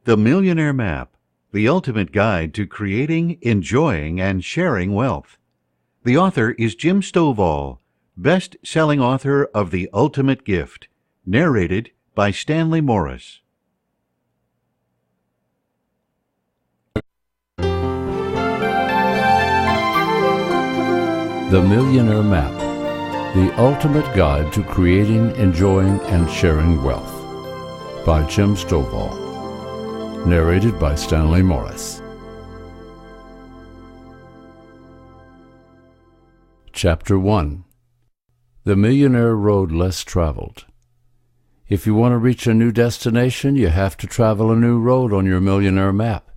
The Millionaire Map, the ultimate guide to creating, enjoying, and sharing wealth. The author is Jim Stovall, best-selling author of The Ultimate Gift, narrated by Stanley Morris. The Millionaire Map, the ultimate guide to creating, enjoying, and sharing wealth, by Jim Stovall. Narrated by Stanley Morris. Chapter 1. The Millionaire Road Less Traveled. If you want to reach a new destination, you have to travel a new road on your Millionaire Map.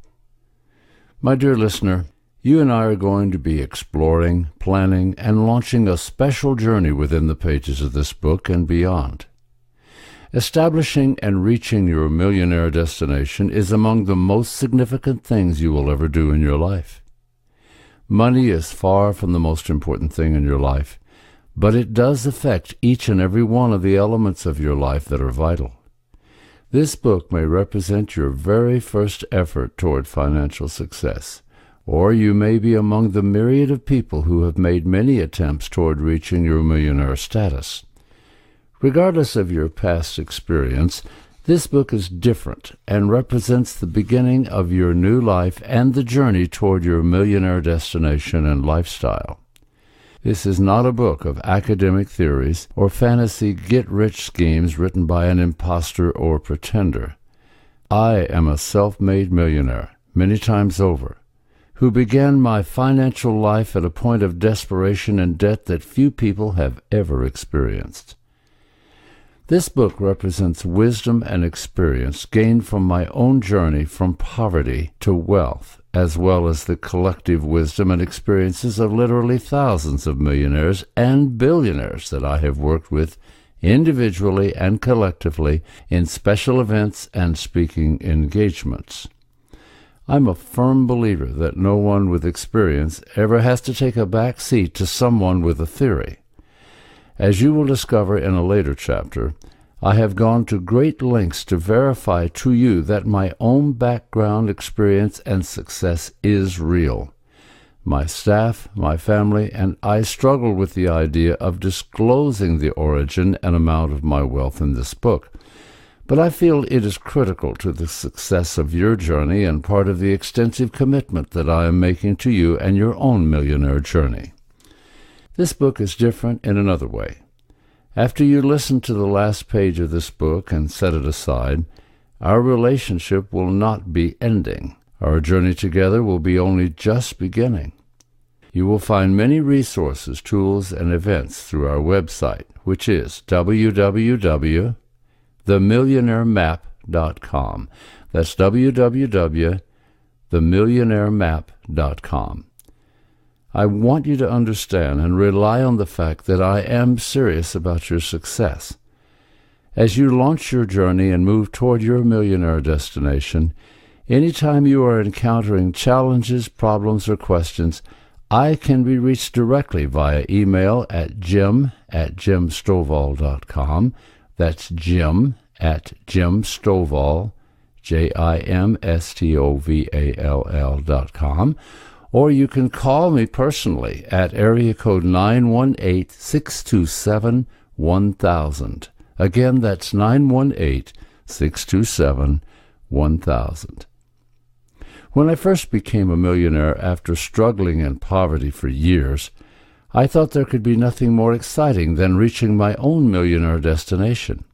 My dear listener, you and I are going to be exploring, planning, and launching a special journey within the pages of this book and beyond. Establishing and reaching your millionaire destination is among the most significant things you will ever do in your life. Money is far from the most important thing in your life, but it does affect each and every one of the elements of your life that are vital. This book may represent your very first effort toward financial success, or you may be among the myriad of people who have made many attempts toward reaching your millionaire status. Regardless of your past experience, this book is different and represents the beginning of your new life and the journey toward your millionaire destination and lifestyle. This is not a book of academic theories or fantasy get-rich schemes written by an imposter or pretender. I am a self-made millionaire, many times over, who began my financial life at a point of desperation and debt that few people have ever experienced. This book represents wisdom and experience gained from my own journey from poverty to wealth, as well as the collective wisdom and experiences of literally thousands of millionaires and billionaires that I have worked with individually and collectively in special events and speaking engagements. I'm a firm believer that no one with experience ever has to take a back seat to someone with a theory. As you will discover in a later chapter, I have gone to great lengths to verify to you that my own background, experience, and success is real. My staff, my family, and I struggle with the idea of disclosing the origin and amount of my wealth in this book, but I feel it is critical to the success of your journey and part of the extensive commitment that I am making to you and your own millionaire journey. This book is different in another way. After you listen to the last page of this book and set it aside, our relationship will not be ending. Our journey together will be only just beginning. You will find many resources, tools, and events through our website, which is www.themillionairemap.com. That's www.themillionairemap.com. I want you to understand and rely on the fact that I am serious about your success. As you launch your journey and move toward your millionaire destination, anytime you are encountering challenges, problems, or questions, I can be reached directly via email at jim@jimstovall.com. That's jim@jimstovall, jimstovall.com. Or you can call me personally at area code 918-627-1000. Again, that's 918-627-1000. When I first became a millionaire after struggling in poverty for years, I thought there could be nothing more exciting than reaching my own millionaire destination.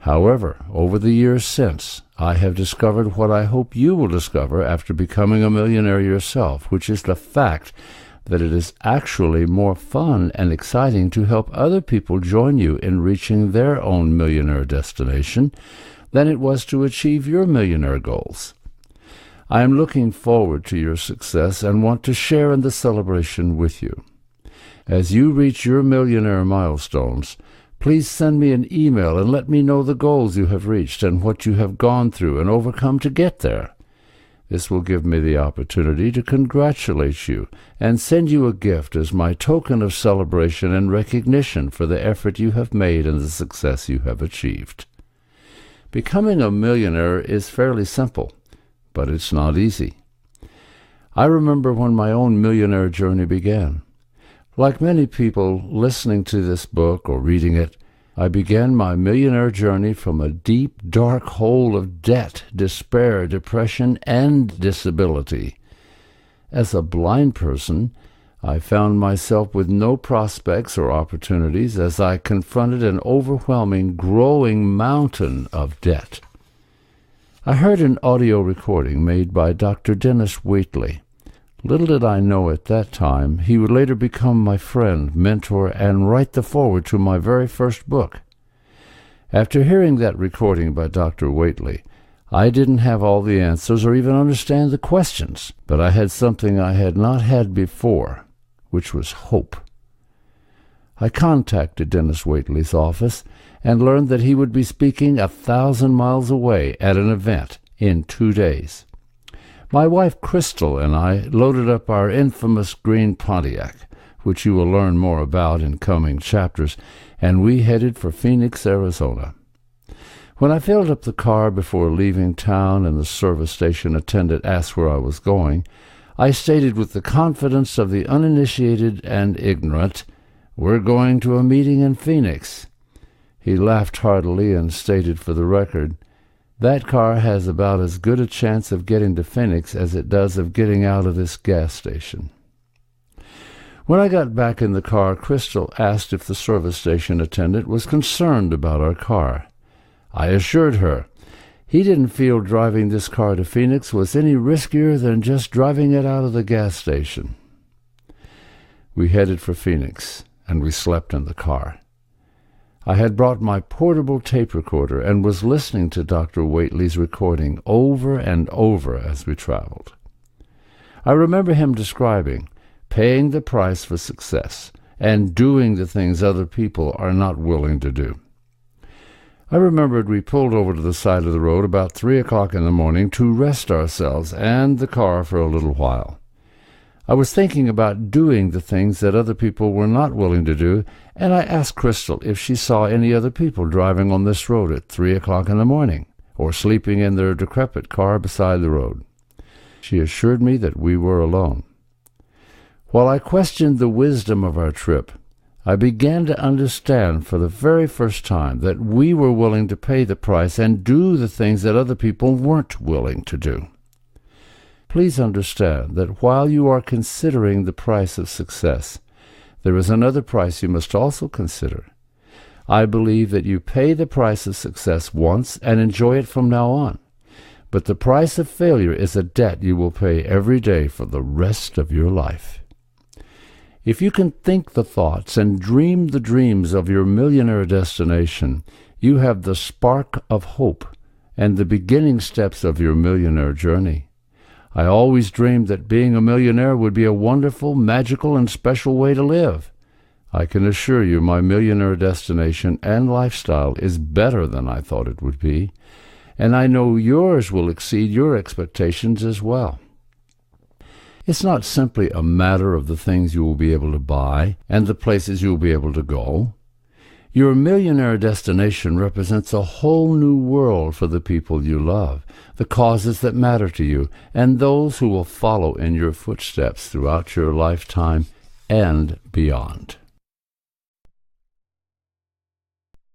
However, over the years since, I have discovered what I hope you will discover after becoming a millionaire yourself, which is the fact that it is actually more fun and exciting to help other people join you in reaching their own millionaire destination than it was to achieve your millionaire goals. I am looking forward to your success and want to share in the celebration with you. As you reach your millionaire milestones, please send me an email and let me know the goals you have reached and what you have gone through and overcome to get there. This will give me the opportunity to congratulate you and send you a gift as my token of celebration and recognition for the effort you have made and the success you have achieved. Becoming a millionaire is fairly simple. but it's not easy. I remember when my own millionaire journey began. Like many people listening to this book or reading it, I began my millionaire journey from a deep, dark hole of debt, despair, depression, and disability. As a blind person, I found myself with no prospects or opportunities as I confronted an overwhelming, growing mountain of debt. I heard an audio recording made by Dr. Dennis Waitley. Little did I know at that time he would later become my friend, mentor, and write the foreword to my very first book. After hearing that recording by Dr. Waitley, I didn't have all the answers or even understand the questions, but I had something I had not had before, which was hope. I contacted Dennis Waitley's office and learned that he would be speaking 1,000 miles away at an event in 2 days. My wife Crystal and I loaded up our infamous green Pontiac, which you will learn more about in coming chapters, and we headed for Phoenix, Arizona. When I filled up the car before leaving town and the service station attendant asked where I was going, I stated with the confidence of the uninitiated and ignorant, "We're going to a meeting in Phoenix." He laughed heartily and stated for the record, "That car has about as good a chance of getting to Phoenix as it does of getting out of this gas station." When I got back in the car, Crystal asked if the service station attendant was concerned about our car. I assured her he didn't feel driving this car to Phoenix was any riskier than just driving it out of the gas station. We headed for Phoenix, and we slept in the car. I had brought my portable tape recorder and was listening to Dr. Waitley's recording over and over as we traveled. I remember him describing paying the price for success and doing the things other people are not willing to do. I remembered we pulled over to the side of the road about 3 o'clock in the morning to rest ourselves and the car for a little while. I was thinking about doing the things that other people were not willing to do, and I asked Crystal if she saw any other people driving on this road at 3 o'clock in the morning, or sleeping in their decrepit car beside the road. She assured me that we were alone. While I questioned the wisdom of our trip, I began to understand for the very first time that we were willing to pay the price and do the things that other people weren't willing to do. Please understand that while you are considering the price of success, there is another price you must also consider. I believe that you pay the price of success once and enjoy it from now on. But the price of failure is a debt you will pay every day for the rest of your life. If you can think the thoughts and dream the dreams of your millionaire destination, you have the spark of hope and the beginning steps of your millionaire journey. I always dreamed that being a millionaire would be a wonderful, magical, and special way to live. I can assure you my millionaire destination and lifestyle is better than I thought it would be, and I know yours will exceed your expectations as well. It's not simply a matter of the things you will be able to buy and the places you will be able to go. Your millionaire destination represents a whole new world for the people you love, the causes that matter to you, and those who will follow in your footsteps throughout your lifetime and beyond.